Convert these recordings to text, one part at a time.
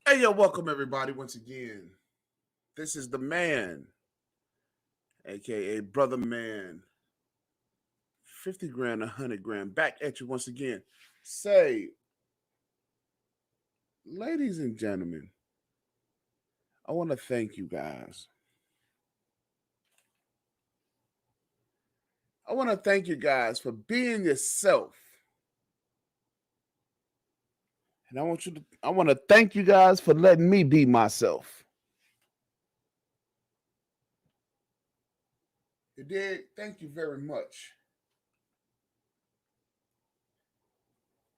Hey, yo, welcome everybody once again. This is the man, aka Brother Man. 50 grand, 100 grand. Back at you once again. Say, ladies and gentlemen, I want to thank you guys. I want to thank you guys for being yourself. And I want to thank you guys for letting me be myself. You did? Thank you very much.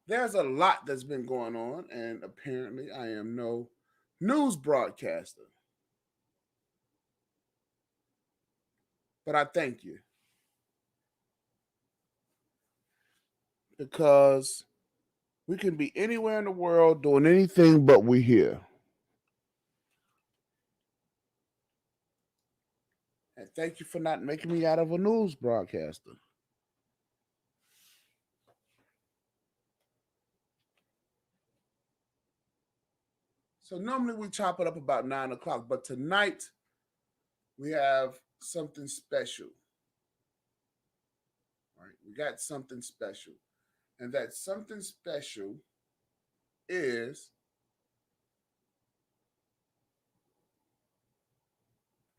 There's a lot that's been going on, and apparently I am no news broadcaster. But I thank you because we can be anywhere in the world doing anything but we're here. And thank you for not making me out of a news broadcaster. So normally we chop it up about 9 o'clock, but tonight we have something special. Right? We got something special. And that something special is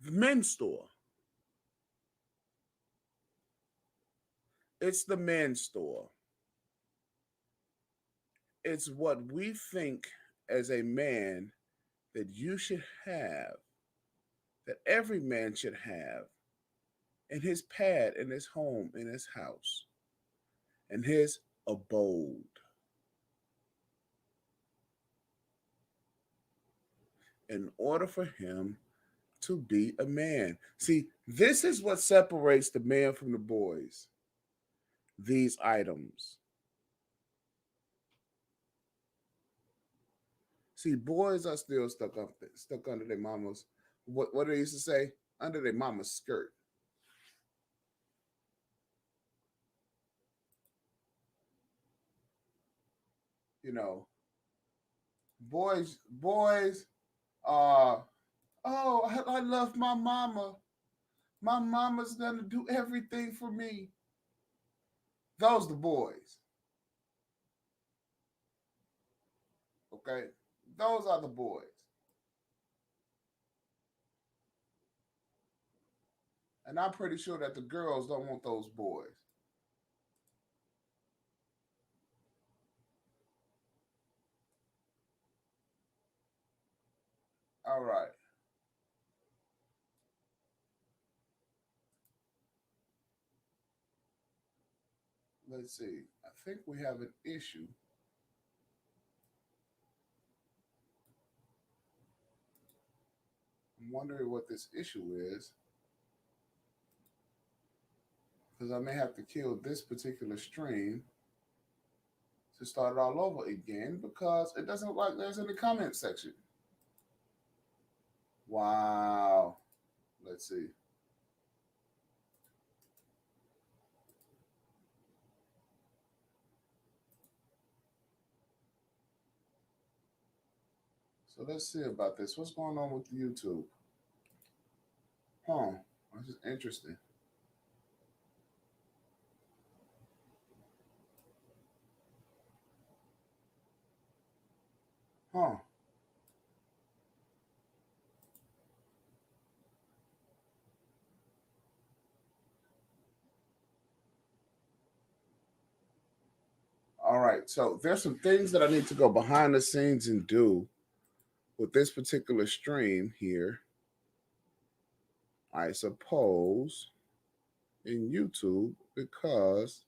the men's store. It's the men's store. It's what we think as a man that you should have, that every man should have in his pad, in his home, in his house, in his abode. In order for him to be a man. See, this is what separates the man from the boys. These items. See, boys are still stuck under their mama's. What they used to say? Under their mama's skirt. You know, boys are. Oh, I love my mama. My mama's gonna do everything for me. Those the boys. Okay, those are the boys. And I'm pretty sure that the girls don't want those boys. All right. Let's see. I think we have an issue. I'm wondering what this issue is because I may have to kill this particular stream to start it all over again because it doesn't look like there's any comment section. Wow. Let's see. So let's see about this. What's going on with YouTube? Huh. This is interesting. Huh. All right. So there's some things that I need to go behind the scenes and do with this particular stream here. I suppose in YouTube because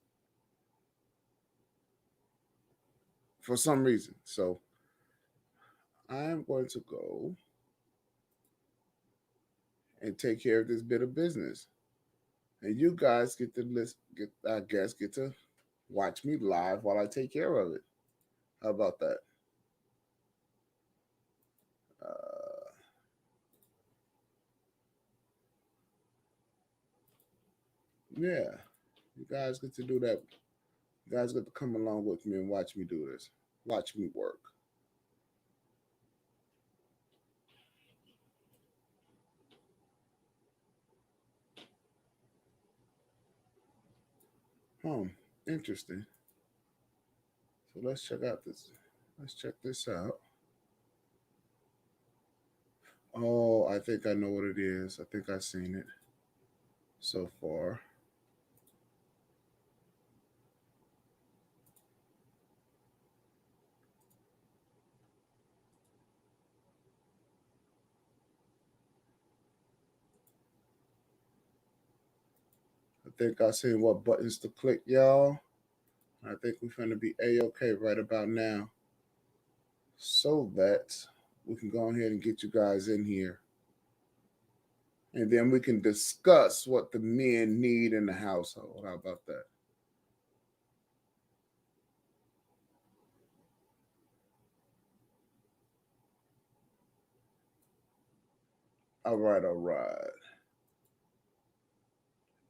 for some reason. So I'm going to go and take care of this bit of business. And you guys get to get to watch me live while I take care of it. How about that? Uh, yeah, you guys get to do that. You guys get to come along with me and watch me do this. Watch me work. Interesting. So let's check out this. Let's check this out. Oh, I think I know what it is. I think I've seen it so far. I think I seen what buttons to click, y'all. I think we're going to be A-OK right about now so that we can go ahead and get you guys in here. And then we can discuss what the men need in the household. How about that? All right, all right.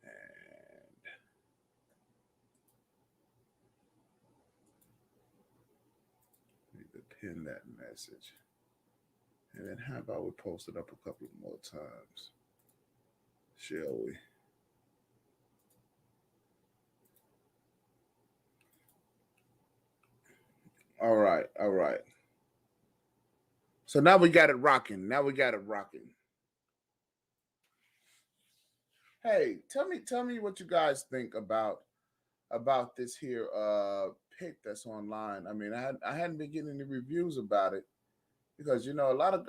And need to pin that message. And then how about we post it up a couple more times? Shall we? All right, all right. So now we got it rocking. Now we got it rocking. Hey, tell me what you guys think about this here pic that's online. I mean, I hadn't been getting any reviews about it because you know a lot of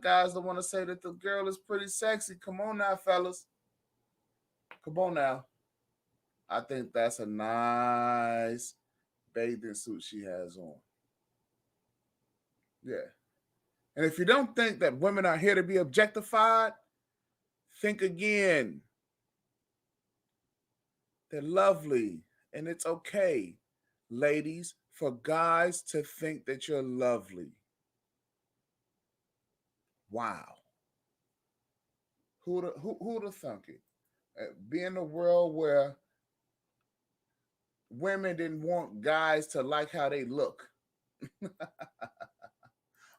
guys don't want to say that the girl is pretty sexy. Come on now, fellas. Come on now. I think that's a nice bathing suit she has on. Yeah. And if you don't think that women are here to be objectified, think again. They're lovely, and it's okay, ladies, for guys to think that you're lovely. Wow. Who'd have thunk it? Be in a world where women didn't want guys to like how they look.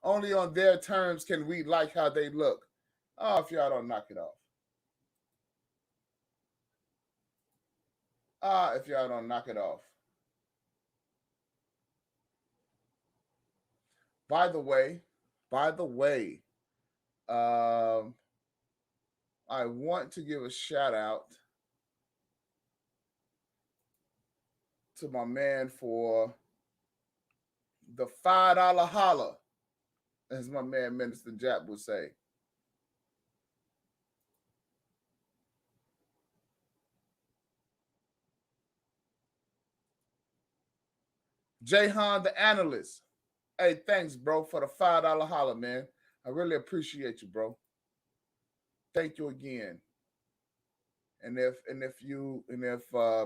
Only on their terms can we like how they look. Oh, if y'all don't knock it off. Ah, if y'all don't knock it off. By the way, by the way, um, I want to give a shout out to my man for the $5 holla, as my man Minister Jap would say. Jahan the analyst. Hey, thanks, bro, for the $5 holla, man. I really appreciate you, bro. Thank you again. And if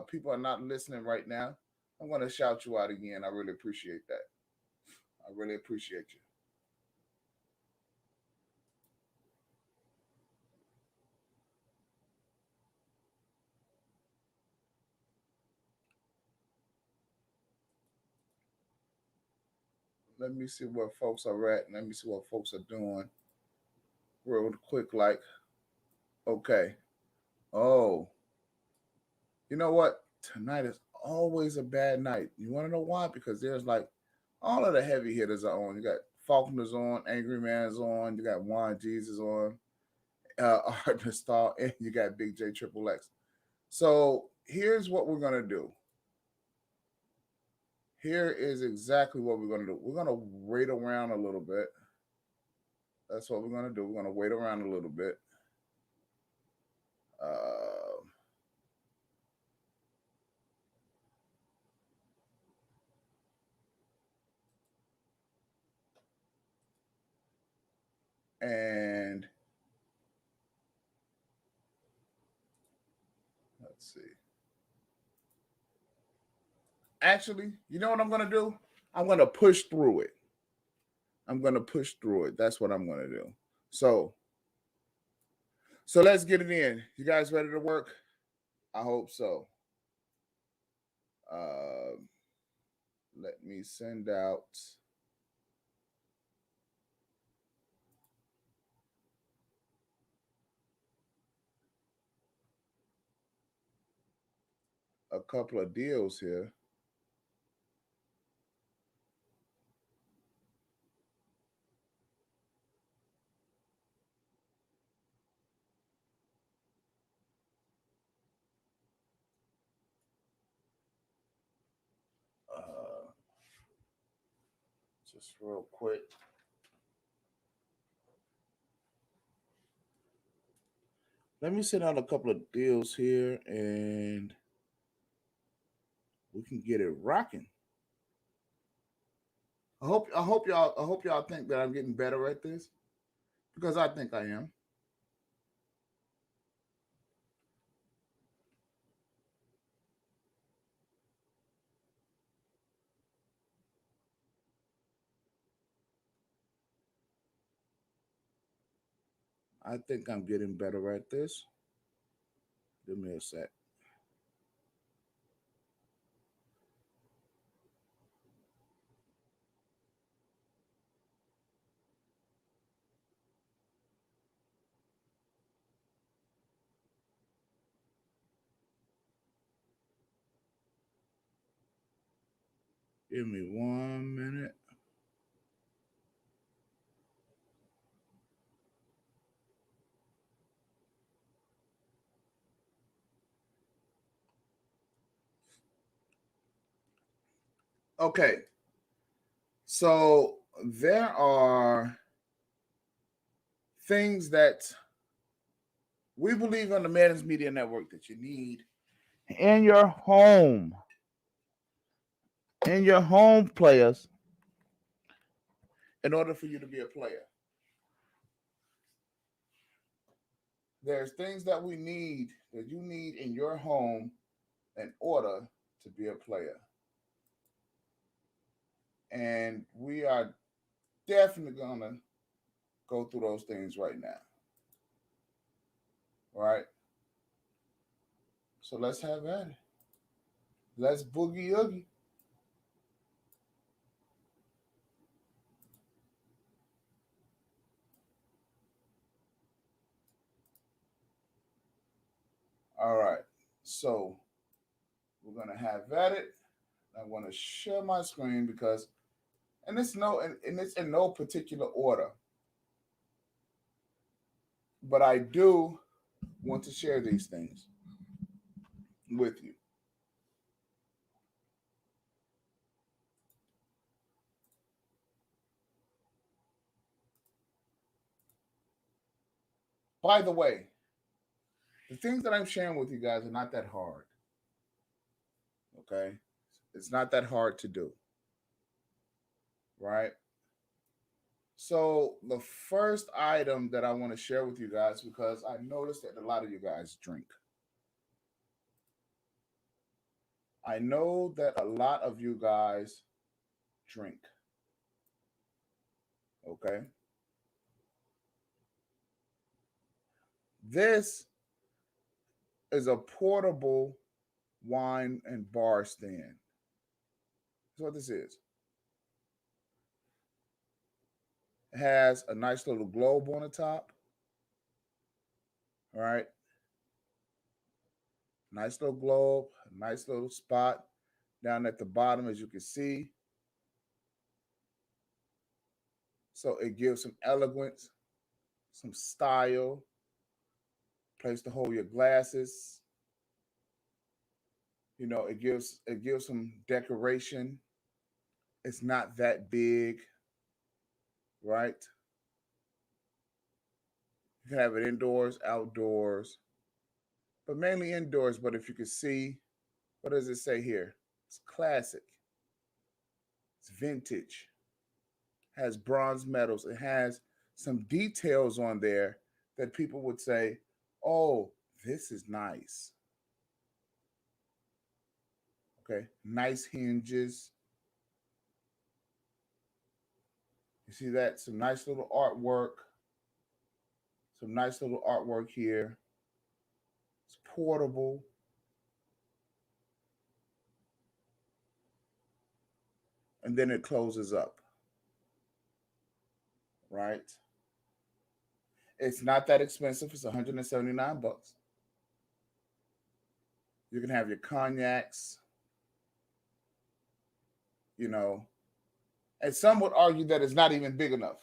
people are not listening right now, I'm gonna shout you out again. I really appreciate that. I really appreciate you. Let me see where folks are at. Let me see what folks are doing real quick. Like, okay. Oh, you know what? Tonight is always a bad night. You want to know why? Because there's like all of the heavy hitters are on. You got Faulkner's on, Angry Man's on, you got Juan Jesus on, Art Star, and you got Big J Triple X. So here's what we're gonna do. Here is exactly what we're gonna do. We're gonna wait around a little bit. That's what we're gonna do. We're gonna wait around a little bit. Uh, and let's see. Actually, you know what I'm gonna do? I'm gonna push through it. I'm gonna push through it. That's what I'm gonna do. So, so let's get it in. You guys ready to work? I hope so. Uh, Let me send out. a couple of deals here. Uh, just real quick. Let me send out a couple of deals here and we can get it rocking. I hope y'all think that I'm getting better at this because I think I am. I think I'm getting better at this. Give me a sec. Give me 1 minute. Okay. So there are things that we believe on the Madden's Media Network that you need in your home. In your home players in order for you to be a player. There's things that we need that you need in your home in order to be a player. And we are definitely going to go through those things right now. All right? So let's have at it. Let's boogie oogie. All right. So we're going to have at it. I want to share my screen because, and it's in no particular order, but I do want to share these things with you. By the way, the things that I'm sharing with you guys are not that hard. Okay? It's not that hard to do. Right? So, the first item that I want to share with you guys, because I noticed that a lot of you guys drink. I know that a lot of you guys drink. Okay? This is a portable wine and bar stand. That's what this is. It has a nice little globe on the top. All right. Nice little globe, nice little spot down at the bottom, as you can see. So it gives some elegance, some style, place to hold your glasses. It gives some decoration. It's not that big, right? You can have it indoors, outdoors, but mainly indoors. But if you can see, what does it say here? It's classic. It's vintage. Has bronze medals. It has some details on there that people would say, "Oh, this is nice." Okay, nice hinges. You see that? Some nice little artwork. Some nice little artwork here. It's portable. And then it closes up, right? It's not that expensive. It's 179 bucks. You can have your cognacs, you know, and some would argue that it's not even big enough.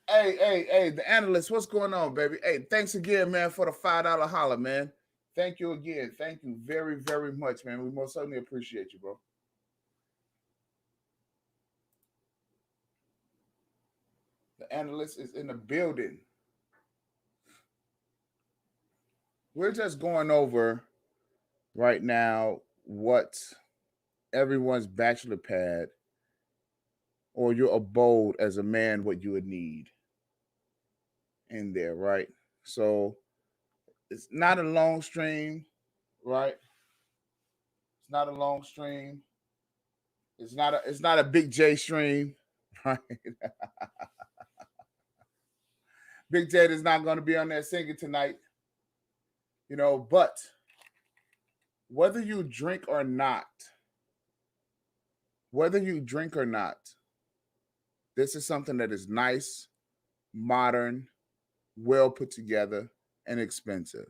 Hey, the analyst, what's going on, baby? Hey, thanks again, man, for the $5 holler, man. Thank you again. Thank you very, very much, man. We most certainly appreciate you, bro. The analyst is in the building. We're just going over right now what everyone's bachelor pad or your abode as a man, what you would need in there, right? So it's not a long stream, right? It's not a long stream. It's not a big J stream, right? Big J is not going to be on there singing tonight, but whether you drink or not, whether you drink or not, this is something that is nice, modern, well put together, and expensive.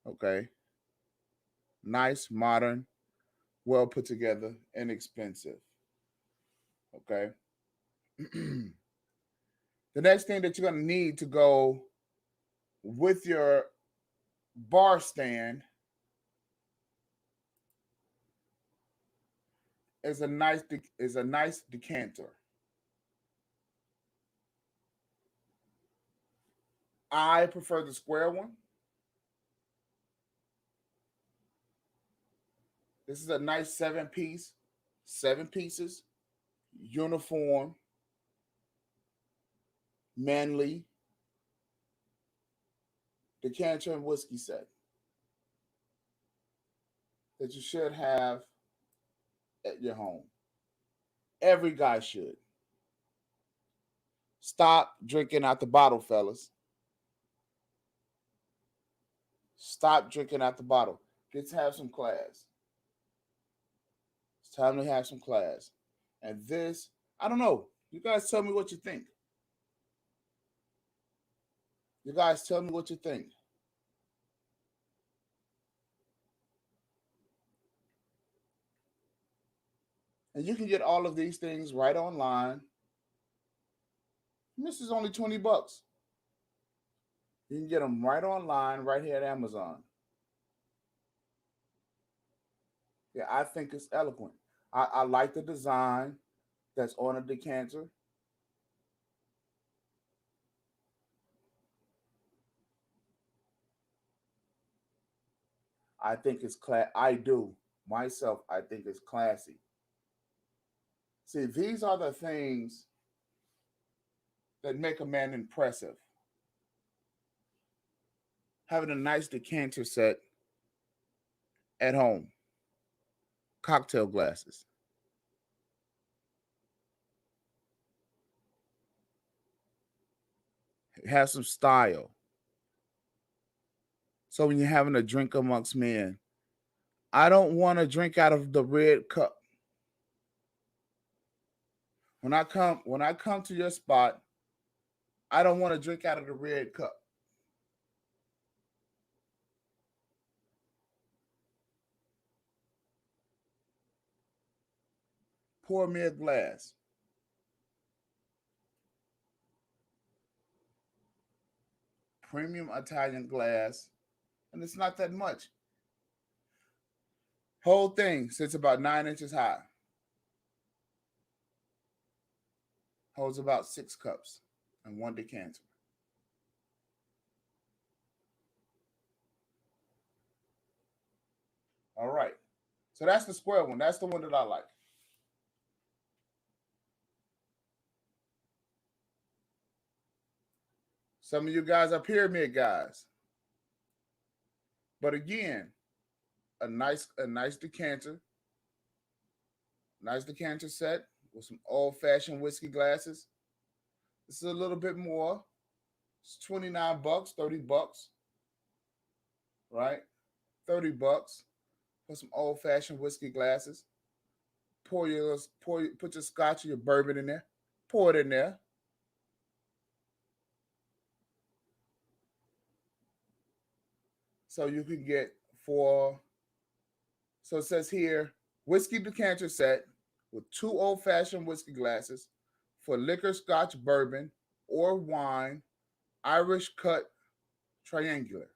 Okay? Nice, modern, well put together, and expensive. Okay? The next thing that you're going to need to go with your bar stand is a nice decanter. I prefer the square one. This is a nice 7-piece, 7 pieces, uniform, manly decanter and whiskey set that you should have at your home. Every guy should. Stop drinking out the bottle, fellas. Stop drinking out the bottle. Let's have some class. It's time to have some class. And this, I don't know. You guys tell me what you think. You guys tell me what you think. And you can get all of these things right online. This is only $20. You can get them right online, right here at Amazon. Yeah, I think it's eloquent. I like the design that's on a decanter. I think it's I do myself. I think it's classy. See, these are the things that make a man impressive. Having a nice decanter set at home, cocktail glasses. Have some style. So when you're having a drink amongst men, I don't want to drink out of the red cup. When I come to your spot, I don't want to drink out of the red cup. Pour me a glass. Premium Italian glass, and it's not that much. Whole thing sits about 9 inches high. Holds about 6 cups and one decanter. All right. So that's the square one. That's the one that I like. Some of you guys are pyramid guys. But again, a nice decanter set with some old-fashioned whiskey glasses. This is a little bit more. It's $29, $30, right? $30 for some old-fashioned whiskey glasses. Put your scotch or your bourbon in there. Pour it in there. So you can get for, so it says here, whiskey decanter set with 2 old-fashioned whiskey glasses for liquor, scotch, bourbon, or wine, Irish cut triangular.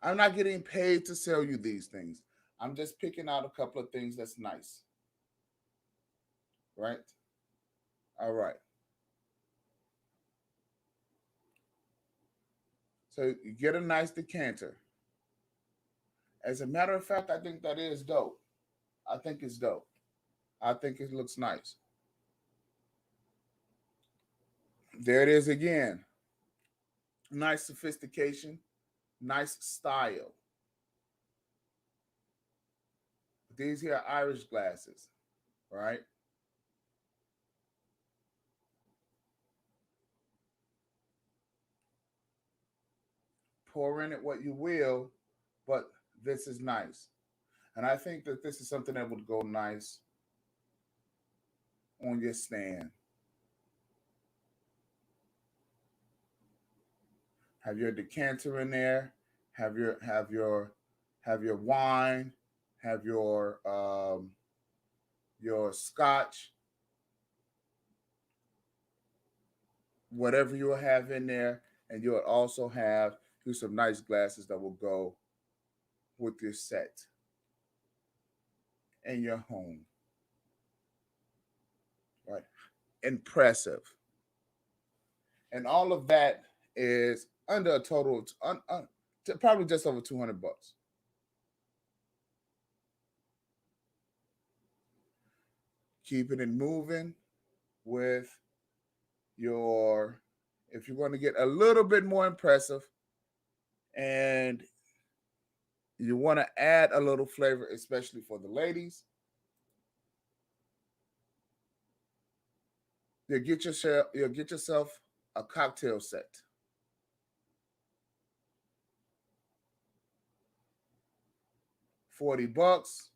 I'm not getting paid to sell you these things. I'm just picking out a couple of things that's nice. Right? All right. So you get a nice decanter. As a matter of fact, I think that is dope. I think it's dope. I think it looks nice. There it is again. Nice sophistication, nice style. These here are Irish glasses, right? Pour in it what you will, but this is nice. And I think that this is something that would go nice on your stand. Have your decanter in there, have your wine, have your scotch, whatever you have in there, and you'll also have some nice glasses that will go with your set in your home. Right? Impressive. And all of that is under a total of probably just over $200. Keeping it moving with your, if you're going to get a little bit more impressive and you want to add a little flavor, especially for the ladies, you'll get yourself a cocktail set. 40 bucks.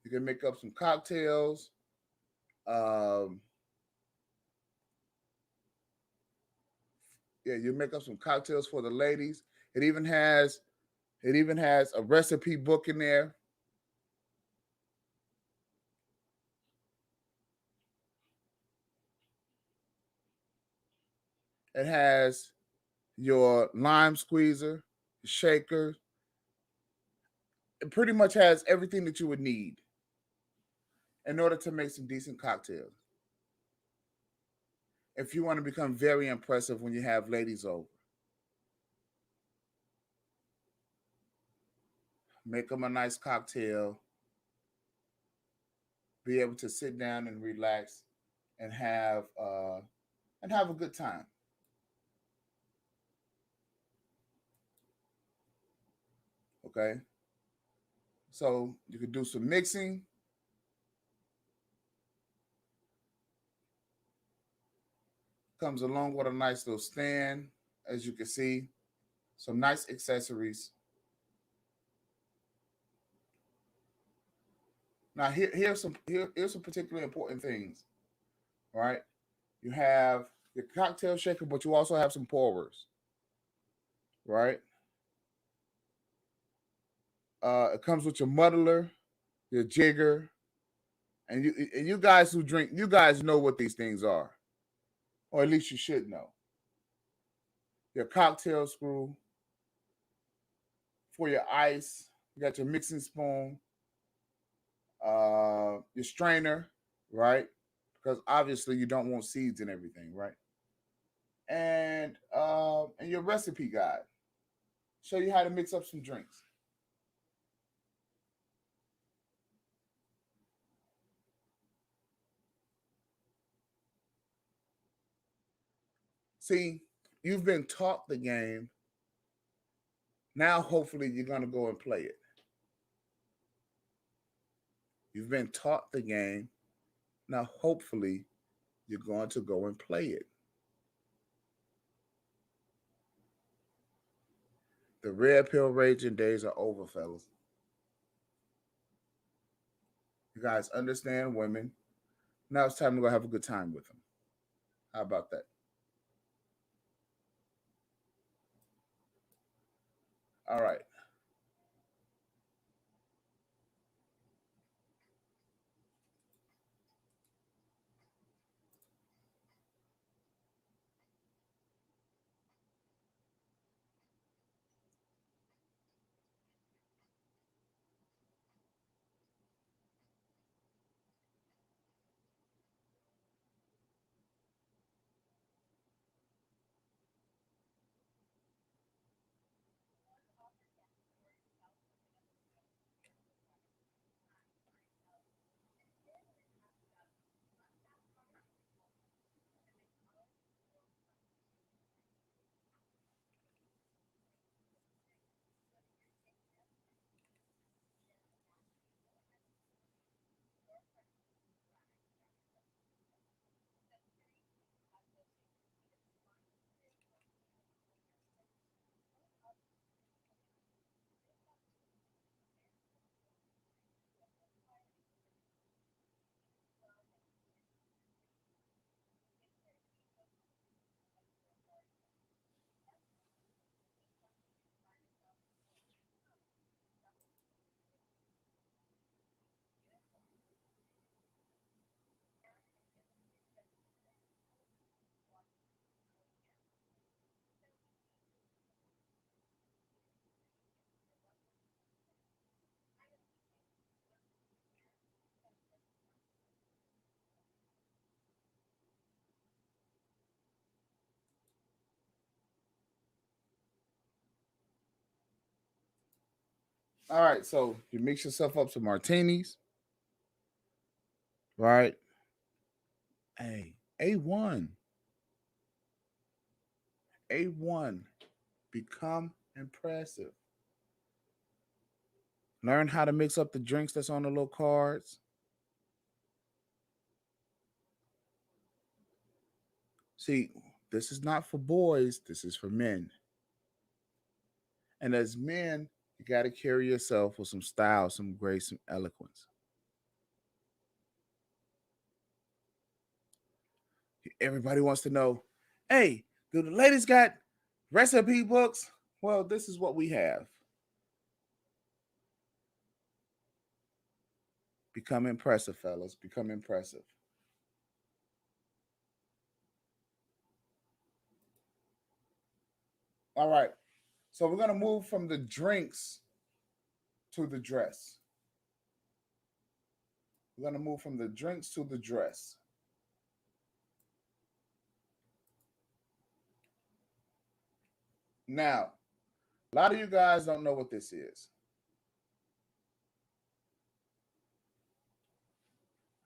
You can make up some cocktails. Um, yeah, you make up some cocktails for the ladies. It even has it even has a recipe book in there. It has your lime squeezer, shaker. It pretty much has everything that you would need in order to make some decent cocktails. If you want to become very impressive when you have ladies over, make them a nice cocktail, be able to sit down and relax and have a good time. Okay, so you could do some mixing. Comes along with a nice little stand, as you can see. Some nice accessories. Now here's some particularly important things. All right, you have your cocktail shaker, but you also have some pourers. Right, it comes with your muddler, your jigger, and you guys who drink, you guys know what these things are, or at least you should know. Your cocktail screw for your ice. You got your mixing spoon, your strainer, right? Because obviously you don't want seeds and everything, right? And your recipe guide. Show you how to mix up some drinks. See, you've been taught the game. Now, hopefully, you're going to go and play it. You've been taught the game. Now, hopefully, you're going to go and play it. The red pill raging days are over, fellas. You guys understand women. Now it's time to go have a good time with them. How about that? All right. All right. So you mix yourself up some martinis, right? Hey, A1. A1. Become impressive. Learn how to mix up the drinks that's on the little cards. See, this is not for boys, this is for men. And as men, you got to carry yourself with some style, some grace, some eloquence. Everybody wants to know, hey, do the ladies got recipe books? Well, this is what we have. Become impressive, fellas. Become impressive. All right. So we're going to move from the drinks to the dress. We're going to move from the drinks to the dress. Now, a lot of you guys don't know what this is.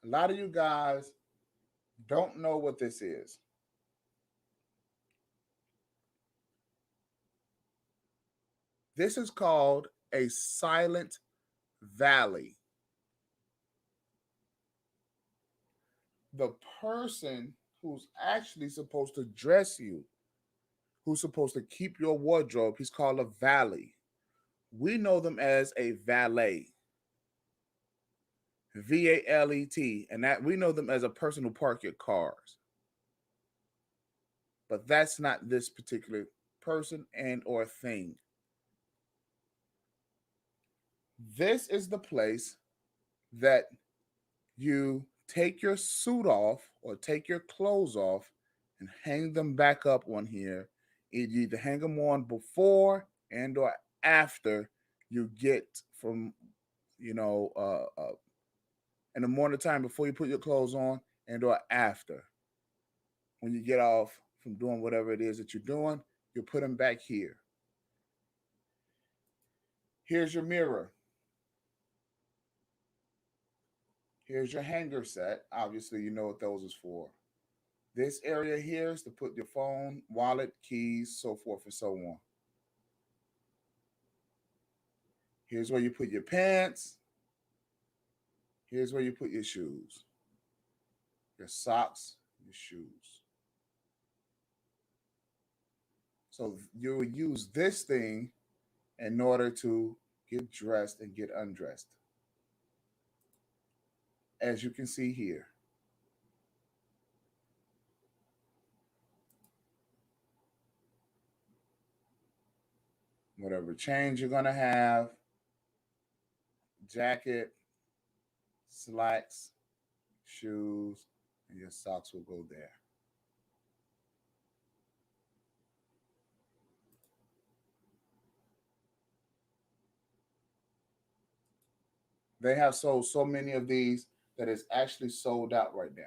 A lot of you guys don't know what this is. This is called a silent valley. The person who's actually supposed to dress you, who's supposed to keep your wardrobe, he's called a valet. We know them as a valet, VALET, and that we know them as a person who park your cars. But that's not this particular person and or thing. This is the place that you take your suit off or take your clothes off and hang them back up on here. You either hang them on before and or after you get from, you know, in the morning time before you put your clothes on and or after. When you get off from doing whatever it is that you're doing, you put them back here. Here's your mirror. Here's your hanger set. Obviously, you know what those is for. This area here is to put your phone, wallet, keys, so forth and so on. Here's where you put your pants. Here's where you put your shoes, your socks, your shoes. So you will use this thing in order to get dressed and get undressed. As you can see here. whatever change you're going to have, jacket, slacks, shoes, and your socks will go there. They have sold so many of these that it's actually sold out right now.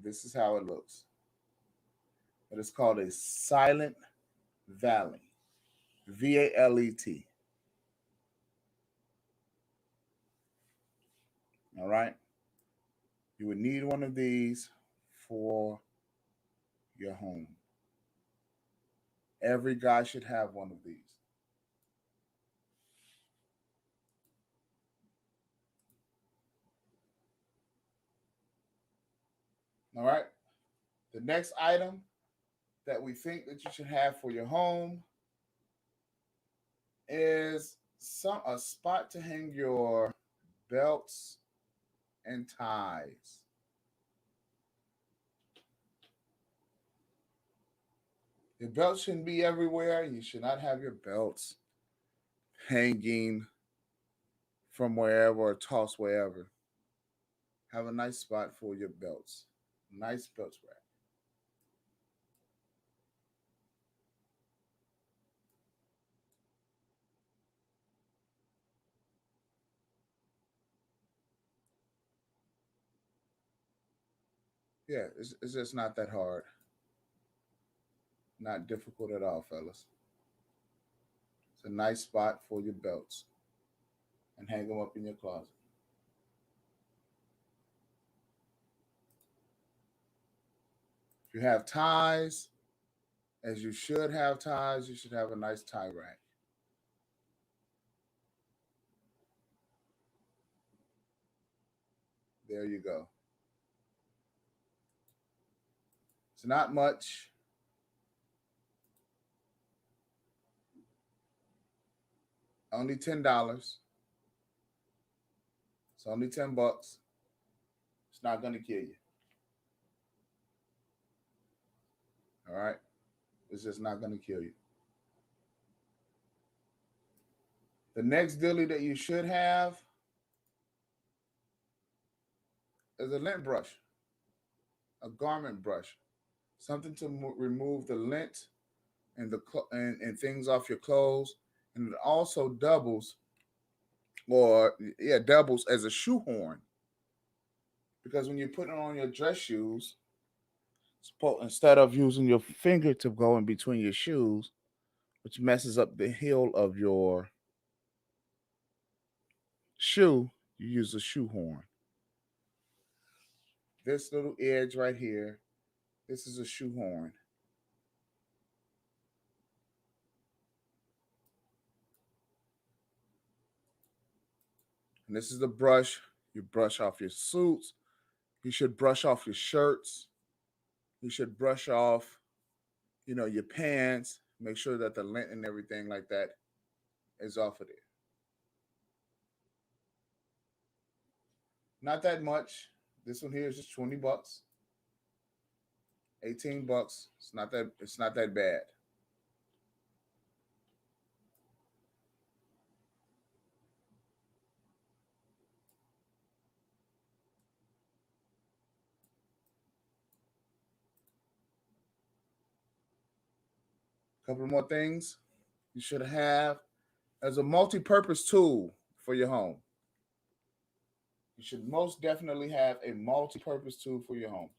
This is how it looks. It is called a silent valley. VALET. All right. You would need one of these for your home. Every guy should have one of these. All right. The next item that we think that you should have for your home is a spot to hang your belts and ties. Your belts shouldn't be everywhere. You should not have your belts hanging from wherever or tossed wherever. Have a nice spot for your belts. Nice belt rack. Yeah, it's just not that hard. Not difficult at all, fellas. It's a nice spot for your belts and hang them up in your closet. If you have ties, as you should have ties, you should have a nice tie rack. There you go. It's not much. Only $10. It's only $10. It's not gonna kill you. All right. It's just not gonna kill you. The next dilly that you should have is a lint brush, a garment brush, something to remove the lint and and things off your clothes, and it also doubles as a shoehorn because when you put it on your dress shoes, instead of using your finger to go in between your shoes, which messes up the heel of your shoe, you use a shoehorn. This little edge right here, this is a shoehorn. And this is the brush. You brush off your suits. You should brush off your shirts. You should brush off, your pants. Make sure that the lint and everything like that is off of there. Not that much. This one here is just $20, $18. It's not that bad. A couple more things you should have as a multi-purpose tool for your home. You should most definitely have a multi-purpose tool for your home.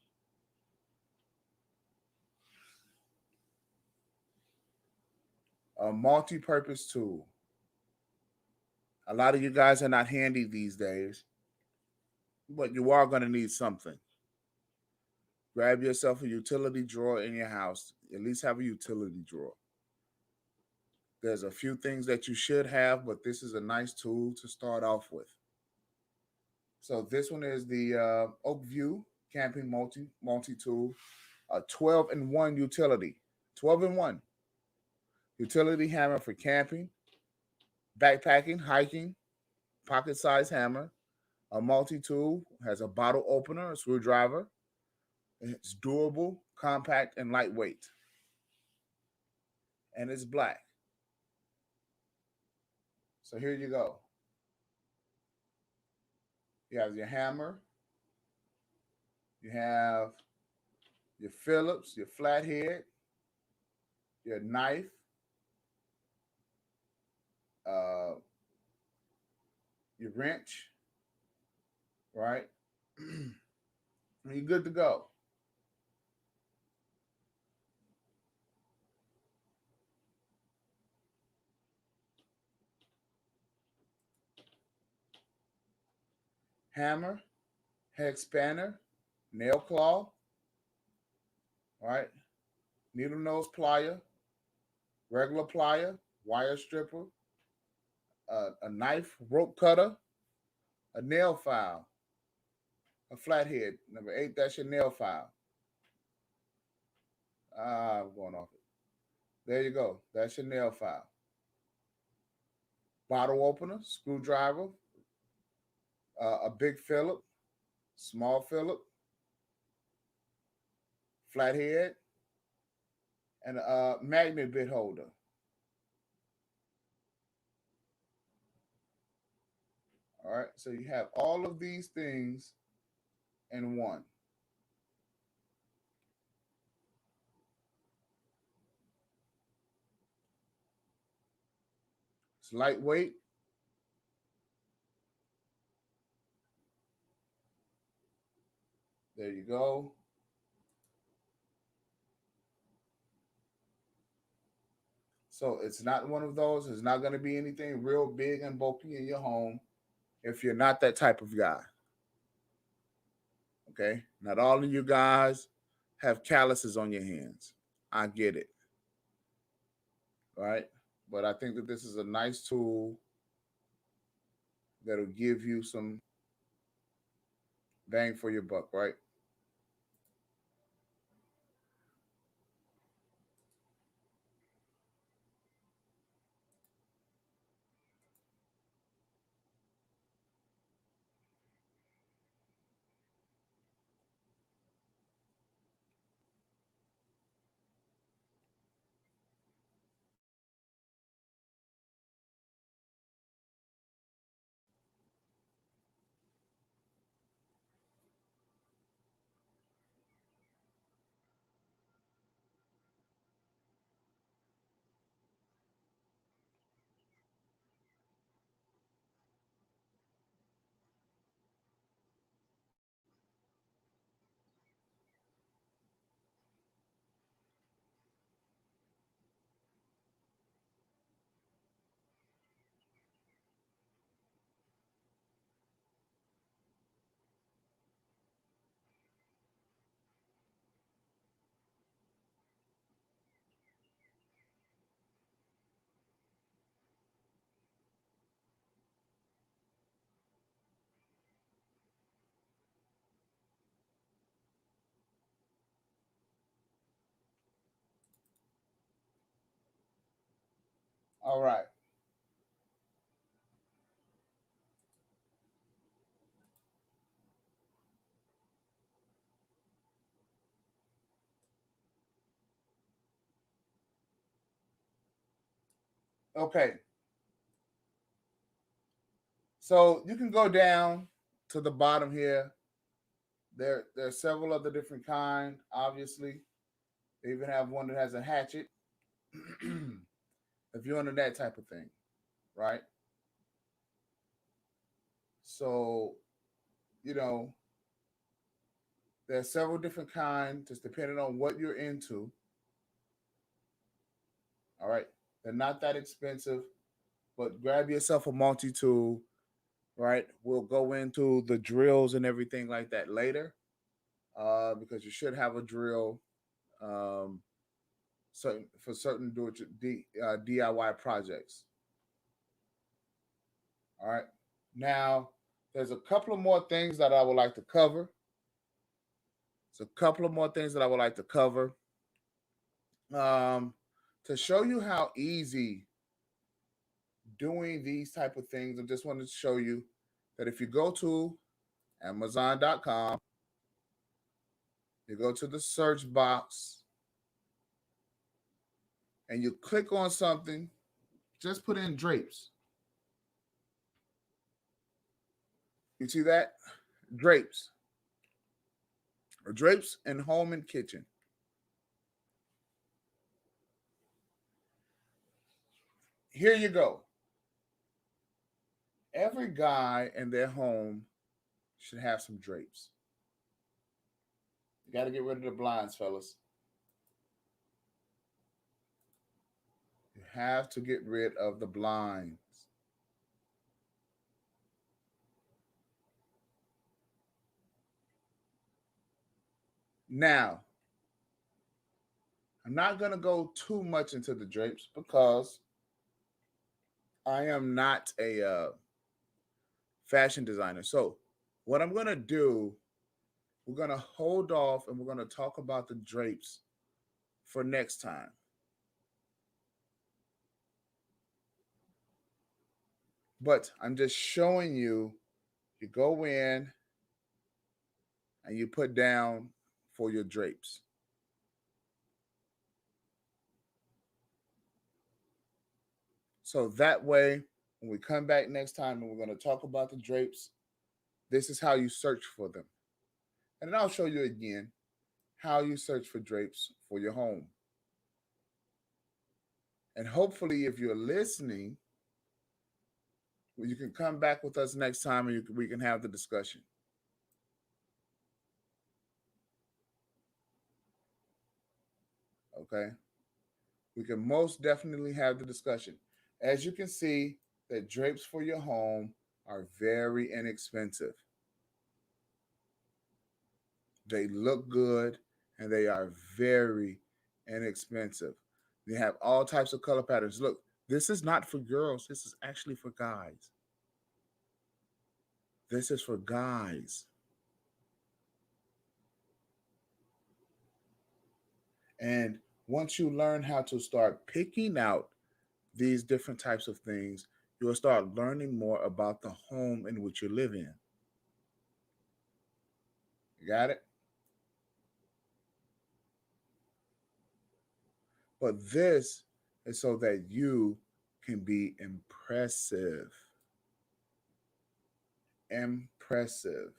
A multi-purpose tool. A lot of you guys are not handy these days, but you are going to need something. Grab yourself a utility drawer in your house. At least have a utility drawer. There's a few things that you should have, but this is a nice tool to start off with. So this one is the Oak View Camping Multi Tool. A 12-in-1 utility. 12-in-1 utility hammer for camping, backpacking, hiking, pocket-sized hammer. A multi-tool, has a bottle opener, a screwdriver. It's durable, compact, and lightweight. And it's black. So here you go. You have your hammer. You have your Phillips, your flathead, your knife, uh, your wrench, right? You're good to go. Hammer, head spanner, nail claw, right? Needle nose plier, regular plier, wire stripper, a knife, rope cutter, a nail file, a flathead. Number 8, that's your nail file. I'm going off it. There you go. That's your nail file. Bottle opener, screwdriver, a big Phillip, small Phillip, flathead, and a magnet bit holder. All right. So you have all of these things in one. It's lightweight. There you go. So it's not one of those. It's not going to be anything real big and bulky in your home if you're not that type of guy. Okay. Not all of you guys have calluses on your hands. I get it. Right. But I think that this is a nice tool that'll give you some bang for your buck, right? All right. Okay. So you can go down to the bottom here. There are several other different kind. Obviously, they even have one that has a hatchet. If you're into that type of thing, right? So you know there are several different kinds, just depending on what you're into. All right, they're not that expensive, but grab yourself a multi tool. Right, we'll go into the drills and everything like that later, because you should have a drill, um, certain for certain DIY projects. All right. Now, there's a couple of more things that I would like to cover. a couple of more things that I would like to cover. Um, to show you how easy doing these type of things, I just wanted to show you that if you go to Amazon.com, you go to the search box and you click on something, just put in drapes. You see that? Drapes. Or drapes in home and kitchen. Here you go. Every guy in their home should have some drapes. You got to get rid of the blinds, fellas. You have to get rid of the blinds. Now, I'm not going to go too much into the drapes because I am not a fashion designer. So, what I'm going to do, we're going to hold off and we're going to talk about the drapes for next time. But I'm just showing you, you go in and you put down for your drapes. So that way, when we come back next time and we're going to talk about the drapes, this is how you search for them. And then I'll show you again how you search for drapes for your home. And hopefully, if you're listening, you can come back with us next time and we can have the discussion. Okay? We can most definitely have the discussion. As you can see, the drapes for your home are very inexpensive. They look good and they are very inexpensive. They have all types of color patterns. Look, this is not for girls. This is actually for guys. This is for guys. And once you learn how to start picking out these different types of things, you'll start learning more about the home in which you live in. You got it? But this is so that you can be impressive. Impressive.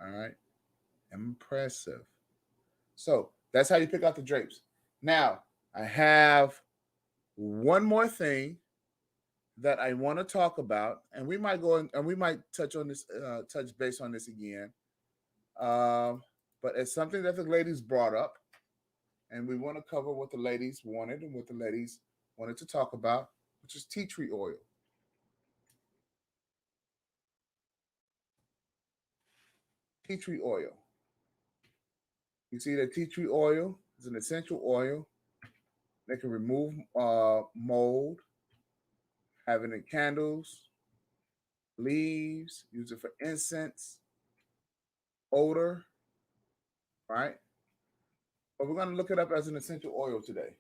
All right? Impressive. So that's how you pick out the drapes. Now, I have one more thing that I want to talk about, and we might go and we might touch on this, touch base on this again. But it's something that the ladies brought up, and we want to cover what the ladies wanted and what the ladies wanted to talk about, which is tea tree oil. Tea tree oil. You see that tea tree oil is an essential oil that can remove mold, having in candles, leaves, use it for incense, odor, right? But we're going to look it up as an essential oil today.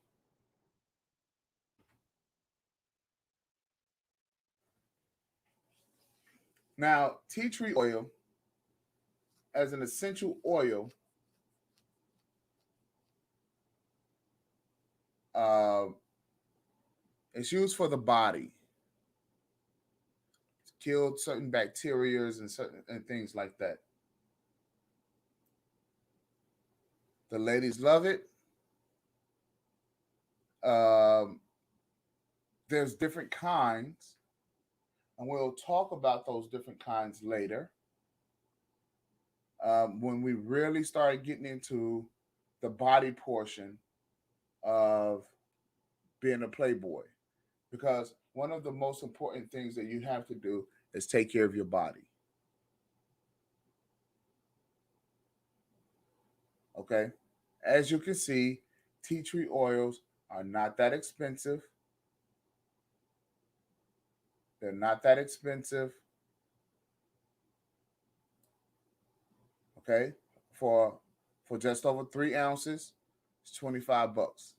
Now, tea tree oil as an essential oil, uh, it's used for the body. It's killed certain bacterias and certain and things like that. The ladies love it. Um, there's different kinds, and we'll talk about those different kinds later. When we really start getting into the body portion of being a playboy, because one of the most important things that you have to do is take care of your body. Okay, as you can see, tea tree oils are not that expensive. They're not that expensive. Okay, for just over 3 ounces, it's $25.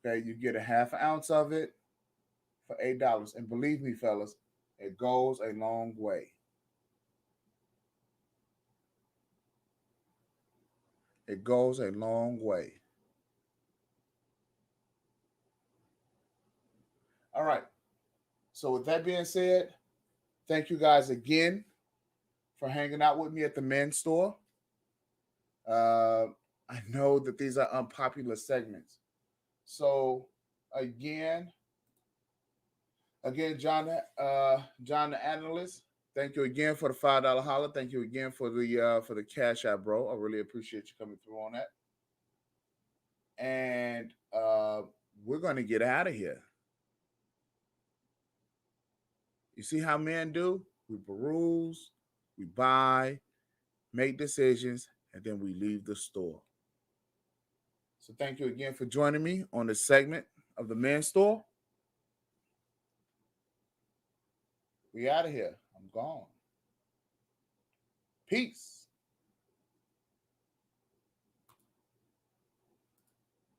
Okay, you get a half an ounce of it for $8. And believe me, fellas, it goes a long way. It goes a long way. All right. So with that being said, thank you guys again for hanging out with me at the men's store. Uh, I know that these are unpopular segments. So again, John the analyst. Thank you again for the $5 holler. Thank you again for the cash app, bro. I really appreciate you coming through on that. And we're gonna get out of here. You see how men do? We peruse, we buy, make decisions, and then we leave the store. So thank you again for joining me on this segment of the men's store. We out of here. I'm gone. Peace.